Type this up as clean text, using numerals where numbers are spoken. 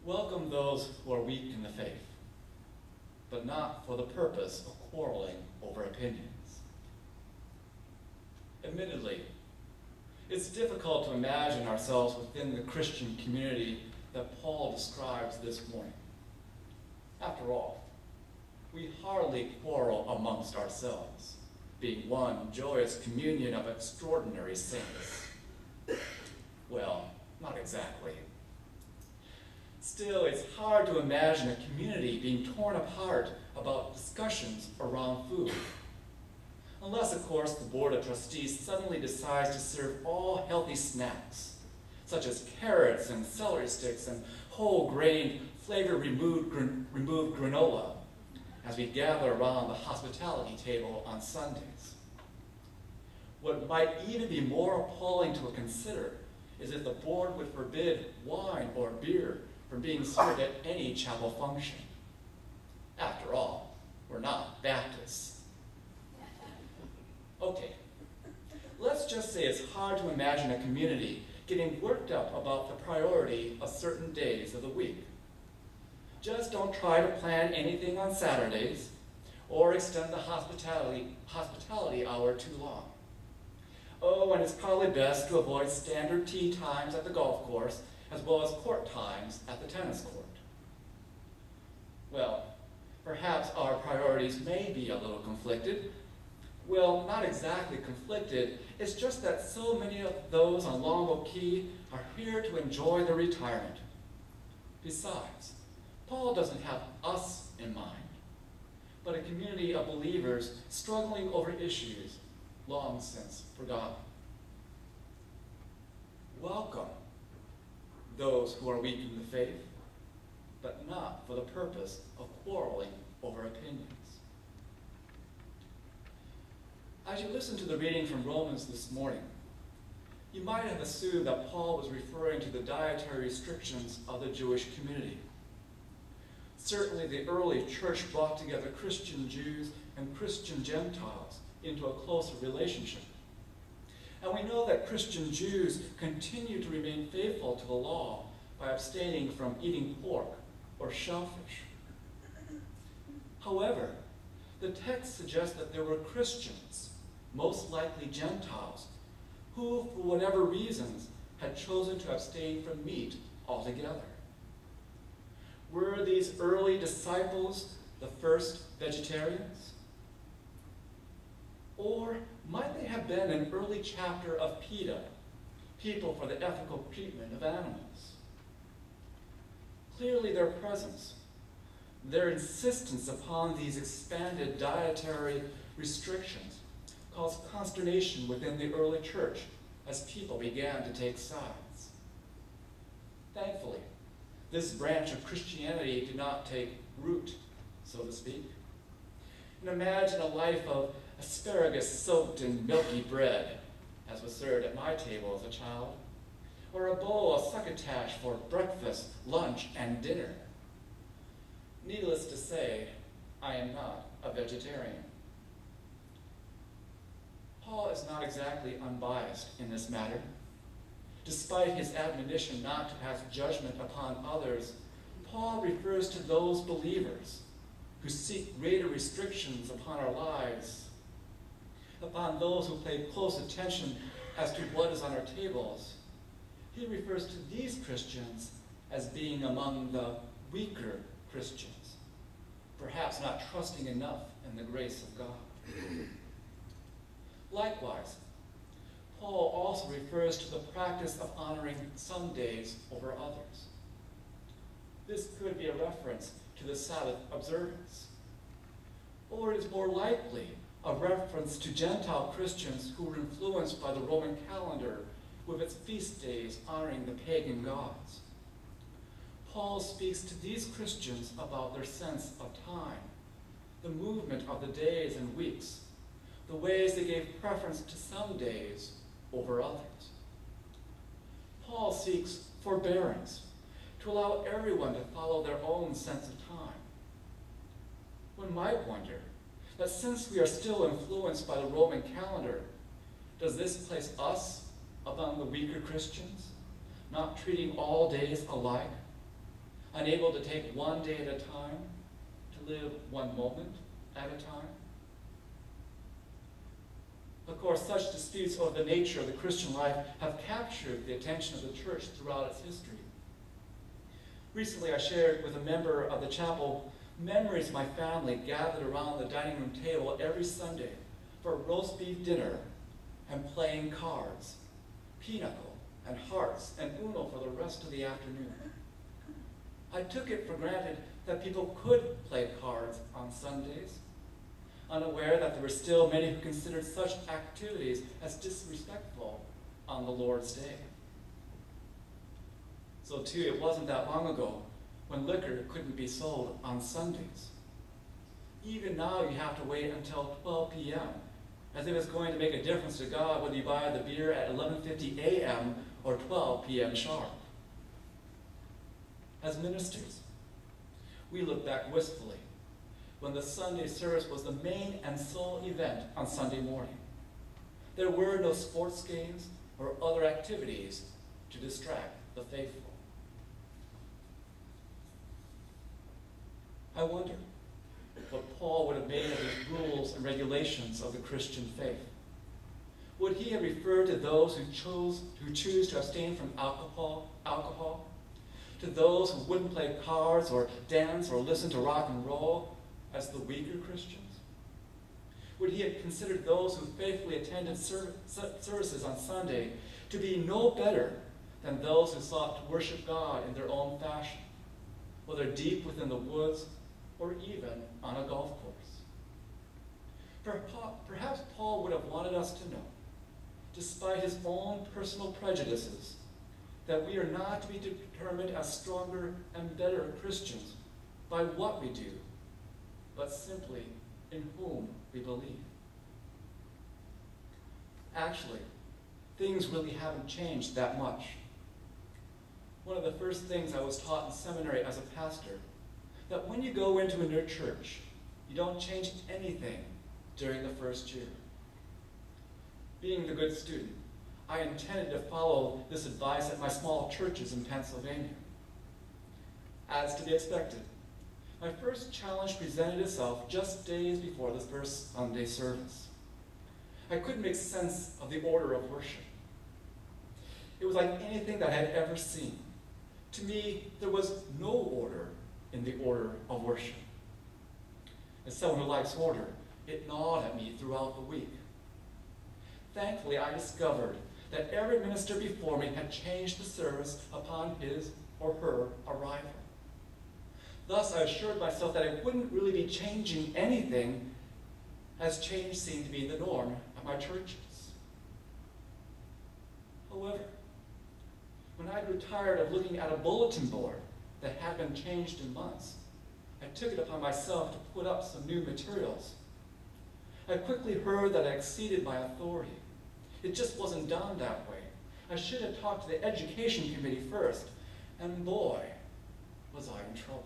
Welcome those who are weak in the faith, but not for the purpose of quarreling over opinions. Admittedly, it's difficult to imagine ourselves within the Christian community that Paul describes this morning. After all, we hardly quarrel amongst ourselves, being one joyous communion of extraordinary saints. Well, not exactly. Still, it's hard to imagine a community being torn apart about discussions around food. Unless, of course, the Board of Trustees suddenly decides to serve all healthy snacks, such as carrots and celery sticks and whole grain flavor-removed granola, as we gather around the hospitality table on Sundays. What might even be more appalling to consider is if the board would forbid wine or beer from being served at any chapel function. After all, we're not Baptists. Okay, let's just say it's hard to imagine a community getting worked up about the priority of certain days of the week. Just don't try to plan anything on Saturdays or extend the hospitality hour too long. Oh, and it's probably best to avoid standard tea times at the golf course as well as court times at the tennis court. Well, perhaps our priorities may be a little conflicted. Well, not exactly conflicted, it's just that so many of those on Longboat Key are here to enjoy their retirement. Besides, Paul doesn't have us in mind, but a community of believers struggling over issues long since forgotten. Welcome those who are weak in the faith, but not for the purpose of quarreling over opinions. As you listen to the reading from Romans this morning, you might have assumed that Paul was referring to the dietary restrictions of the Jewish community. Certainly the early church brought together Christian Jews and Christian Gentiles into a closer relationship. And we know that Christian Jews continue to remain faithful to the law by abstaining from eating pork or shellfish. However, the text suggests that there were Christians, most likely Gentiles, who, for whatever reasons, had chosen to abstain from meat altogether. Were these early disciples the first vegetarians? Or might they have been an early chapter of PETA, People for the Ethical Treatment of Animals? Clearly their presence, their insistence upon these expanded dietary restrictions caused consternation within the early church as people began to take sides. Thankfully, this branch of Christianity did not take root, so to speak. And imagine a life of asparagus soaked in milky bread, as was served at my table as a child, or a bowl of succotash for breakfast, lunch, and dinner. Needless to say, I am not a vegetarian. Paul is not exactly unbiased in this matter. Despite his admonition not to pass judgment upon others, Paul refers to those believers who seek greater restrictions upon our lives, upon those who pay close attention as to what is on our tables. He refers to these Christians as being among the weaker Christians, perhaps not trusting enough in the grace of God. Likewise, Paul also refers to the practice of honoring some days over others. This could be a reference to the Sabbath observance, or it is more likely a reference to Gentile Christians who were influenced by the Roman calendar with its feast days honoring the pagan gods. Paul speaks to these Christians about their sense of time, the movement of the days and weeks, the ways they gave preference to some days over others. Paul seeks forbearance to allow everyone to follow their own sense of time. One might wonder that since we are still influenced by the Roman calendar, does this place us among the weaker Christians, not treating all days alike? unable to take one day at a time, to live one moment at a time. Of course, such disputes over the nature of the Christian life have captured the attention of the church throughout its history. Recently, I shared with a member of the chapel memories of my family gathered around the dining room table every Sunday for roast beef dinner and playing cards, pinochle and hearts and Uno for the rest of the afternoon. I took it for granted that people could play cards on Sundays, unaware that there were still many who considered such activities as disrespectful on the Lord's Day. So too, it wasn't that long ago when liquor couldn't be sold on Sundays. Even now, you have to wait until 12 p.m., as if it's going to make a difference to God whether you buy the beer at 11:50 a.m. or 12 p.m. sharp. As ministers, we look back wistfully when the Sunday service was the main and sole event on Sunday morning. There were no sports games or other activities to distract the faithful. I wonder what Paul would have made of these rules and regulations of the Christian faith. Would he have referred to those who choose to abstain from alcohol, to those who wouldn't play cards or dance or listen to rock and roll as the weaker Christians? Would he have considered those who faithfully attended services on Sunday to be no better than those who sought to worship God in their own fashion, whether deep within the woods or even on a golf course? Perhaps Paul would have wanted us to know, despite his own personal prejudices, that we are not to be determined as stronger and better Christians by what we do, but simply in whom we believe. Actually, things really haven't changed that much. One of the first things I was taught in seminary as a pastor, that when you go into a new church, you don't change anything during the first year. Being the good student, I intended to follow this advice at my small churches in Pennsylvania. As to be expected, my first challenge presented itself just days before the first Sunday service. I couldn't make sense of the order of worship. It was like anything that I had ever seen. To me, there was no order in the order of worship. As someone who likes order, it gnawed at me throughout the week. Thankfully, I discovered that every minister before me had changed the service upon his or her arrival. Thus, I assured myself that I wouldn't really be changing anything, as change seemed to be the norm at my churches. However, when I grew tired of looking at a bulletin board that had been changed in months, I took it upon myself to put up some new materials. I quickly heard that I exceeded my authority. It just wasn't done that way. I should have talked to the education committee first, and boy, was I in trouble.